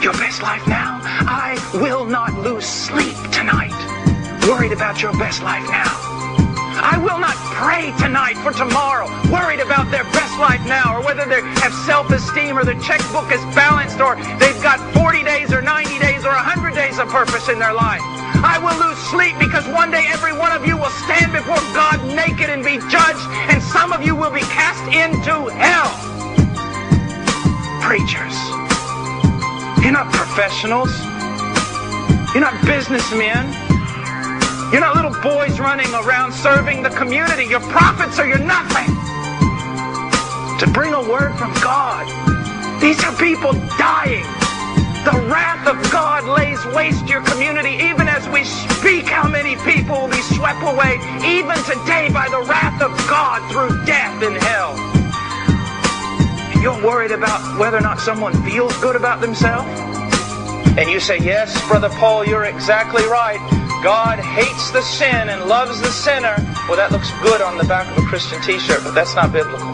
your best life now? I will not lose sleep tonight worried about your best life now. I will not pray tonight for tomorrow worried about their best life now, or whether they have self-esteem or their checkbook is balanced, or they've got 40 days or 90 days or 100 days of purpose in their life. I will lose sleep because one day every one of you will stand before God naked and be judged, and some of you will be cast into hell. Preachers, you're not professionals. You're not businessmen. You're not little boys running around serving the community. You're prophets or you're nothing. To bring a word from God. These are people dying. The wrath of God lays waste your community. Even as we speak, how many people will be swept away even today by the wrath of God through death in hell. And you're worried about whether or not someone feels good about themselves? And you say, yes, Brother Paul, you're exactly right. God hates the sin and loves the sinner. Well, that looks good on the back of a Christian t-shirt, but that's not biblical.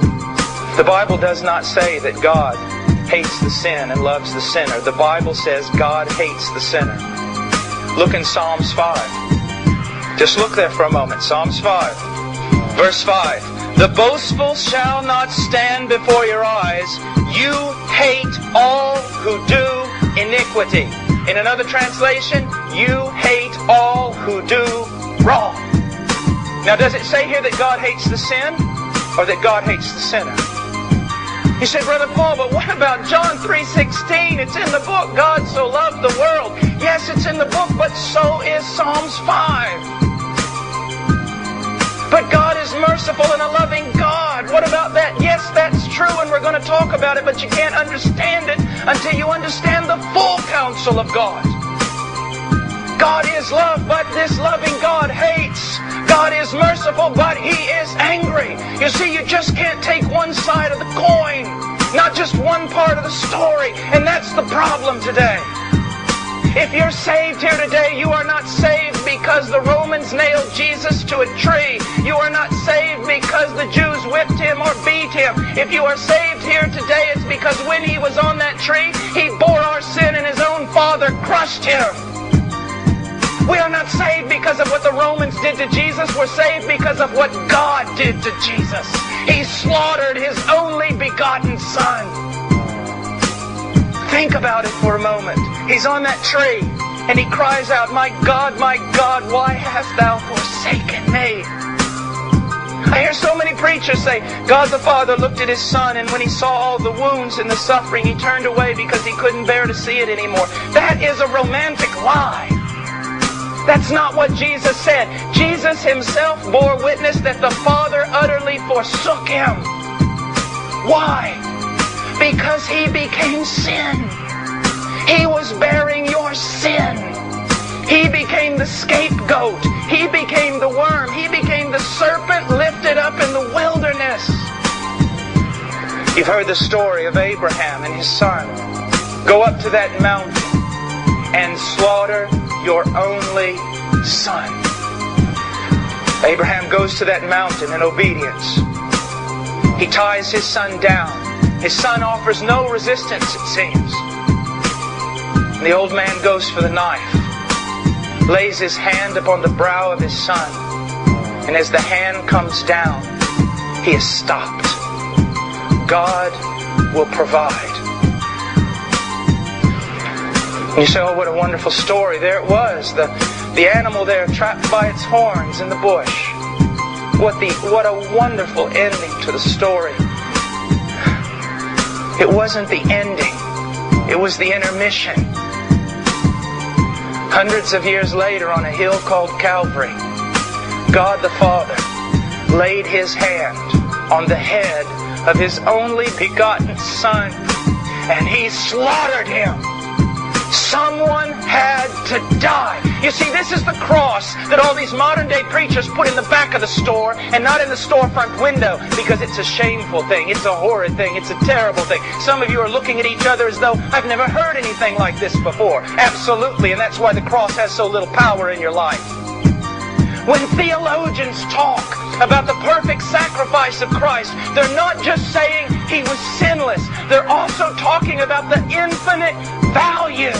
The Bible does not say that God hates the sin and loves the sinner. The Bible says God hates the sinner. Look in Psalms 5. Just look there for a moment. Psalms 5. Verse 5. The boastful shall not stand before your eyes. You hate all who do iniquity. In another translation, you hate all who do wrong. Now, does it say here that God hates the sin or that God hates the sinner? You say, Brother Paul, but what about John 3:16? It's in the book. God so loved the world. Yes, it's in the book, but so is Psalms 5. But God is merciful and a loving God. What about that? Yes, that's true, and we're going to talk about it, but you can't understand it until you understand the full counsel of God. God is love, but this loving God hates. God is merciful, but He is angry. You see, you just can't take one side of the coin, not just one part of the story, and that's the problem today. If you're saved here today, you are not saved because the Romans nailed Jesus to a tree. You are not saved because the Jews whipped Him or beat Him. If you are saved here today, it's because when He was on that tree, He bore our sin and His own Father crushed Him. We are not saved because of what the Romans did to Jesus. We're saved because of what God did to Jesus. He slaughtered His only begotten Son. Think about it for a moment. He's on that tree and He cries out, my God, why hast Thou forsaken me? I hear so many preachers say, God the Father looked at His Son, and when He saw all the wounds and the suffering, He turned away because He couldn't bear to see it anymore. That is a romantic lie. That's not what Jesus said. Jesus Himself bore witness that the Father utterly forsook Him. Why? Because He became sin. He was bearing your sin. He became the scapegoat. He became the worm. He became the serpent lifted up in the wilderness. You've heard the story of Abraham and his son. Go up to that mountain and slaughter your only son. Abraham goes to that mountain in obedience. He ties his son down. His son offers no resistance, it seems. And the old man goes for the knife, lays his hand upon the brow of his son, and as the hand comes down, he is stopped. God will provide. And you say, oh, what a wonderful story. There it was, the animal there trapped by its horns in the bush. What a wonderful ending to the story. It wasn't the ending. It was the intermission. Hundreds of years later, on a hill called Calvary, God the Father laid His hand on the head of His only begotten Son, and He slaughtered Him. Someone had to die. You see, this is the cross that all these modern day preachers put in the back of the store and not in the storefront window, because it's a shameful thing. It's a horrid thing. It's a terrible thing. Some of you are looking at each other as though, I've never heard anything like this before. Absolutely, and that's why the cross has so little power in your life. When theologians talk about the perfect sacrifice of Christ, they're not just saying He was sinless. They're also talking about the infinite value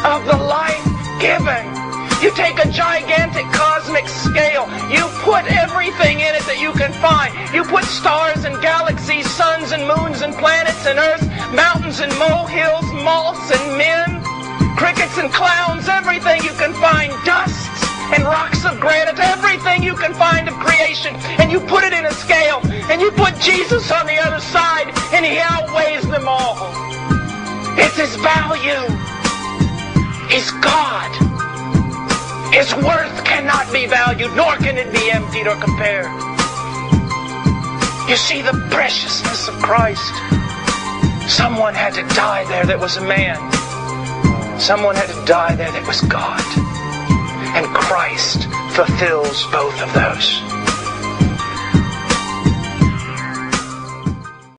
of the life given. You take a gigantic cosmic scale. You put everything in it that you can find. You put stars and galaxies, suns and moons and planets and earth, mountains and molehills, moths and men, crickets and clowns, everything you can find, dusts and rocks of granite, everything you can find of creation, and you put it in a scale, and you put Jesus on the other side, and He outweighs them all. It's His value. He's God. His worth cannot be valued, nor can it be emptied or compared. You see the preciousness of Christ. Someone had to die there that was a man. Someone had to die there that was God. And Christ fulfills both of those.